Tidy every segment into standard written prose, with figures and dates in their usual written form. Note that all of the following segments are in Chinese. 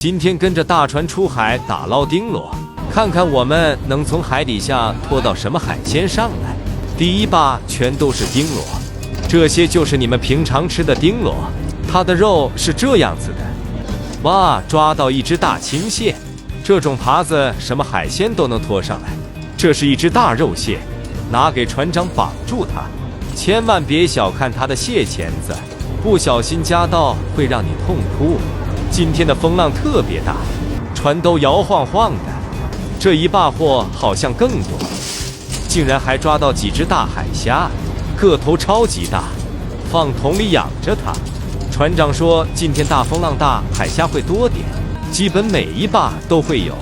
今天跟着大船出海打捞丁螺，看看我们能从海底下拖到什么海鲜上来。第一坝全都是丁螺，这些就是你们平常吃的丁螺，它的肉是这样子的。哇，抓到一只大青蟹，这种耙子什么海鲜都能拖上来。这是一只大肉蟹，拿给船长绑住它，千万别小看它的蟹钳子，不小心夹到会让你痛哭。今天的风浪特别大，船都摇晃晃的。这一坝货好像更多，竟然还抓到几只大海虾，个头超级大，放桶里养着它。船长说今天大风浪大，海虾会多点，基本每一坝都会有，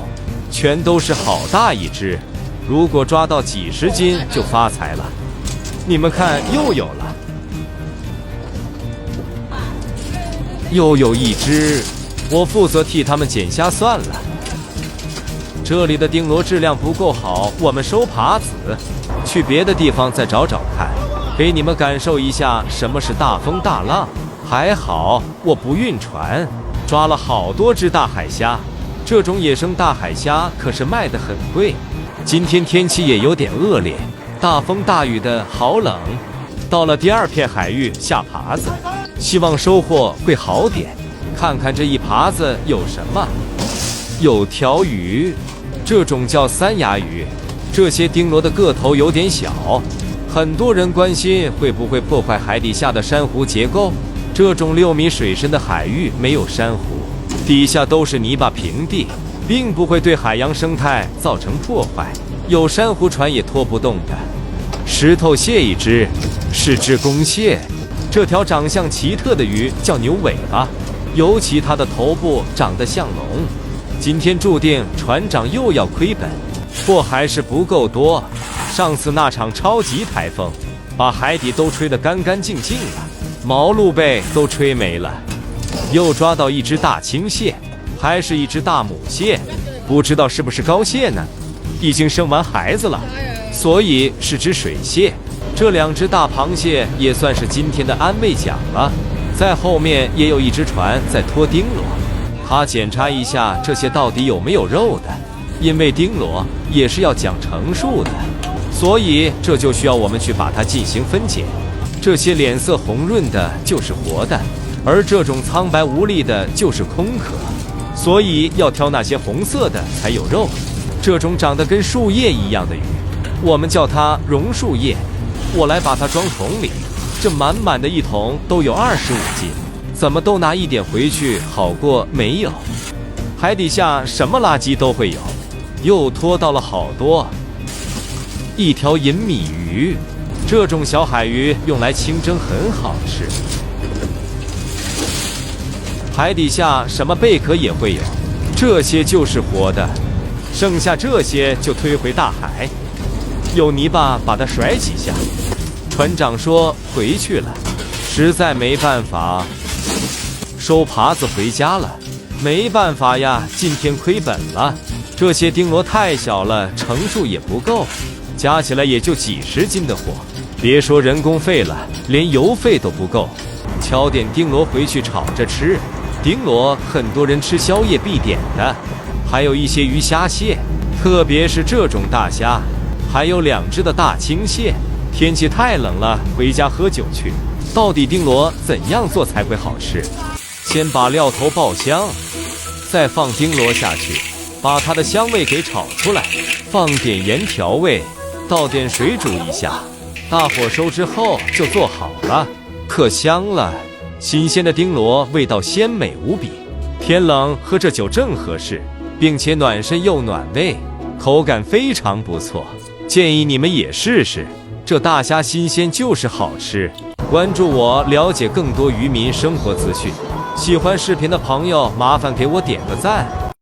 全都是好大一只，如果抓到几10斤就发财了。你们看，又有了，又有一只，我负责替他们捡虾算了。这里的丁螺质量不够好，我们收耙子，去别的地方再找找看，给你们感受一下什么是大风大浪。还好我不晕船，抓了好多只大海虾，这种野生大海虾可是卖得很贵。今天天气也有点恶劣，大风大雨的，好冷。到了第2片海域下耙子，希望收获会好点。看看这一耙子有什么？有条鱼，这种叫三牙鱼。这些丁螺的个头有点小，很多人关心会不会破坏海底下的珊瑚结构。这种6米水深的海域没有珊瑚，底下都是泥巴平地，并不会对海洋生态造成破坏，有珊瑚船也拖不动的。石头蟹一只，是只公蟹。这条长相奇特的鱼叫牛尾巴，尤其它的头部长得像龙。今天注定船长又要亏本，货还是不够多。上次那场超级台风，把海底都吹得干干净净了，毛鹿贝都吹没了。又抓到一只大青蟹，还是一只大母蟹，不知道是不是膏蟹呢？已经生完孩子了，所以是只水蟹。这2只大螃蟹也算是今天的安慰奖了。在后面也有一只船在拖丁螺，他检查一下这些到底有没有肉的，因为丁螺也是要讲成数的，所以这就需要我们去把它进行分解。这些脸色红润的就是活的，而这种苍白无力的就是空壳，所以要挑那些红色的才有肉。这种长得跟树叶一样的鱼，我们叫它榕树叶。我来把它装桶里，这满满的一桶都有25斤，怎么都拿1点回去好过没有。海底下什么垃圾都会有，又拖到了好多。一条银米鱼，这种小海鱼用来清蒸很好吃。海底下什么贝壳也会有，这些就是活的，剩下这些就推回大海。有泥巴把它甩几下，船长说回去了，实在没办法，收耙子回家了。没办法呀，今天亏本了。这些丁螺太小了，成数也不够，加起来也就几10斤的货，别说人工费了，连油费都不够。敲点丁螺回去炒着吃，丁螺很多人吃宵夜必点的，还有一些鱼虾蟹，特别是这种大虾，还有2只的大青蟹。天气太冷了，回家喝酒去。到底丁螺怎样做才会好吃？先把料头爆香，再放丁螺下去，把它的香味给炒出来，放点盐调味，倒点水煮一下，大火收之后就做好了，可香了。新鲜的丁螺味道鲜美无比，天冷喝这酒正合适，并且暖身又暖胃，口感非常不错，建议你们也试试。这大虾新鲜就是好吃。关注我，了解更多渔民生活资讯。喜欢视频的朋友，麻烦给我点个赞。